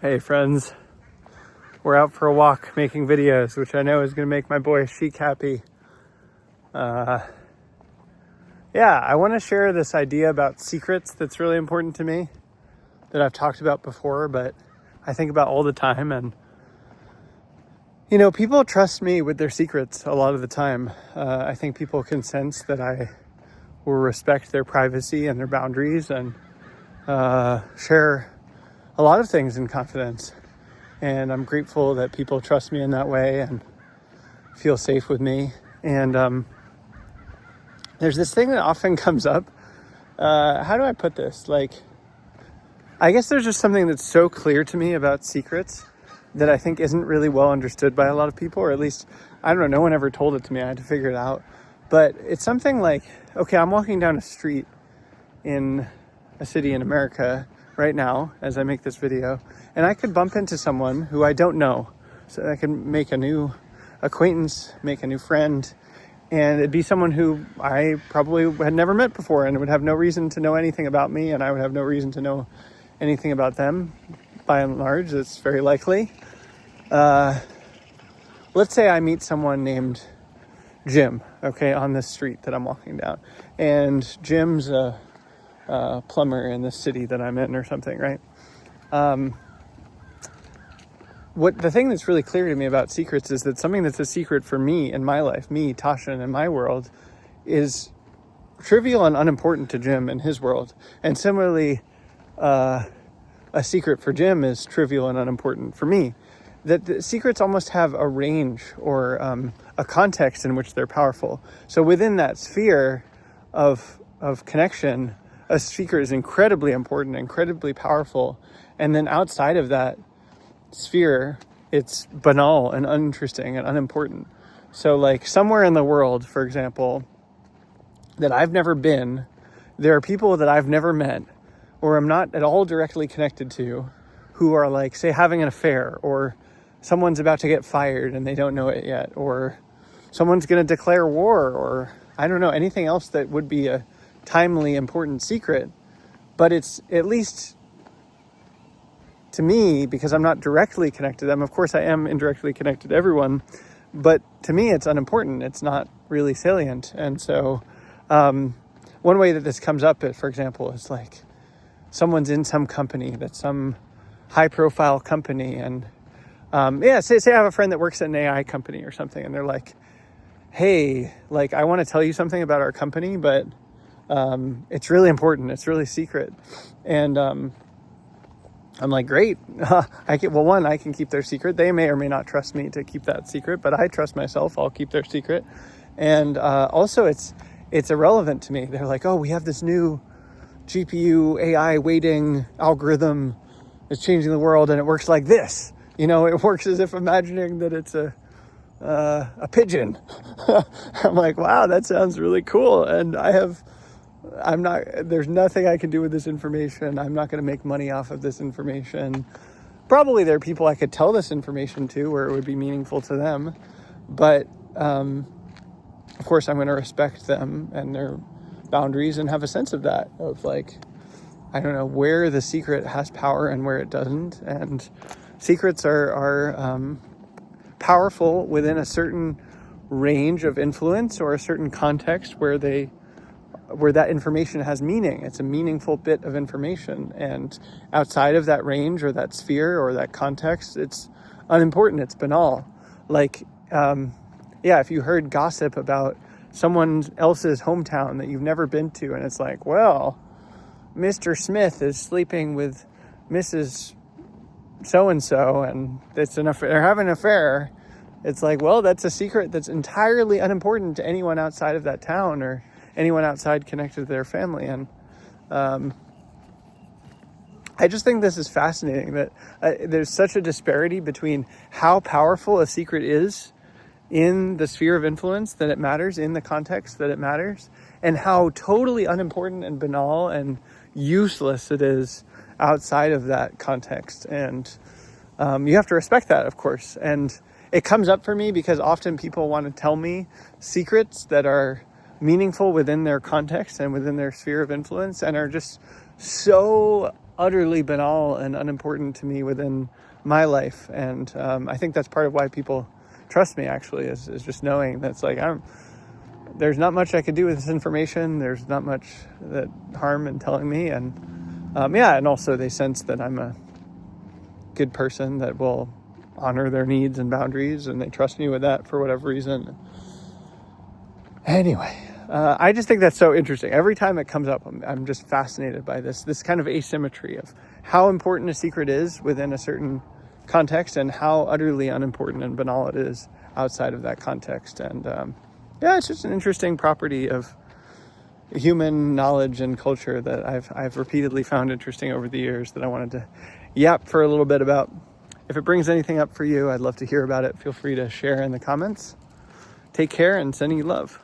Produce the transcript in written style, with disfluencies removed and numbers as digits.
Hey friends, we're out for a walk making videos, which I know is going to make my boy Sheik happy. I want to share this idea about secrets that's really important to me, that I've talked about before, but I think about all the time. And, people trust me with their secrets a lot of the time. I think people can sense that I will respect their privacy and their boundaries and share a lot of things in confidence. And I'm grateful that people trust me in that way and feel safe with me. And there's this thing that often comes up. How do I put this? I guess there's just something that's so clear to me about secrets that I think isn't really well understood by a lot of people, or at least, I don't know, no one ever told it to me. I had to figure it out. But it's something like, okay, I'm walking down a street in a city in America right now as I make this video, and I could bump into someone who I don't know. So I can make a new acquaintance, make a new friend, and it'd be someone who I probably had never met before and would have no reason to know anything about me, and I would have no reason to know anything about them. By and large, it's very likely. Let's say I meet someone named Jim, okay, on this street that I'm walking down, and Jim's a plumber in the city that I'm in or something, right? The thing that's really clear to me about secrets is that something that's a secret for me in my life, me, Tasha, in my world, is trivial and unimportant to Jim in his world. And similarly, a secret for Jim is trivial and unimportant for me. That the secrets almost have a range or a context in which they're powerful. So within that sphere of connection, a secret is incredibly important, incredibly powerful. And then outside of that sphere, it's banal and uninteresting and unimportant. So somewhere in the world, for example, that I've never been, there are people that I've never met or I'm not at all directly connected to who are say having an affair, or someone's about to get fired and they don't know it yet, or someone's going to declare war, or I don't know, anything else that would be a timely, important secret. But it's, at least to me, because I'm not directly connected to them, of course I am indirectly connected to everyone, but to me it's unimportant. It's not really salient. And so one way that this comes up, for example, is someone's in some company, that's some high profile company, and say I have a friend that works at an AI company or something, and they're like, hey, I want to tell you something about our company, but it's really important, it's really secret. And I'm like, great. I can keep their secret. They may or may not trust me to keep that secret, but I trust myself. I'll keep their secret. And also it's irrelevant to me. They're like, oh, we have this new GPU AI weighting algorithm. It's changing the world, and it works like this. It works as if imagining that it's a pigeon. I'm like, wow, that sounds really cool. And there's nothing I can do with this information. I'm not going to make money off of this information. Probably there are people I could tell this information to where it would be meaningful to them. But, of course, I'm going to respect them and their boundaries and have a sense of that, of I don't know, where the secret has power and where it doesn't. And secrets are powerful within a certain range of influence or a certain context where that information has meaning. It's a meaningful bit of information. And outside of that range or that sphere or that context, it's unimportant. It's banal. If you heard gossip about someone else's hometown that you've never been to, and it's well, Mr. Smith is sleeping with Mrs. So-and-so, and they're having an affair. It's well, that's a secret that's entirely unimportant to anyone outside of that town or anyone outside connected to their family. And I just think this is fascinating that there's such a disparity between how powerful a secret is in the sphere of influence that it matters, in the context that it matters, and how totally unimportant and banal and useless it is outside of that context. And you have to respect that, of course. And it comes up for me because often people want to tell me secrets that are meaningful within their context and within their sphere of influence, and are just so utterly banal and unimportant to me within my life. And I think that's part of why people trust me, actually, is just knowing that's like, there's not much I could do with this information. There's not much that harm in telling me. And and also they sense that I'm a good person that will honor their needs and boundaries, and they trust me with that for whatever reason. Anyway, I just think that's so interesting. Every time it comes up, I'm just fascinated by this kind of asymmetry of how important a secret is within a certain context and how utterly unimportant and banal it is outside of that context. And it's just an interesting property of human knowledge and culture that I've repeatedly found interesting over the years that I wanted to yap for a little bit about. If it brings anything up for you, I'd love to hear about it. Feel free to share in the comments. Take care and sending you love.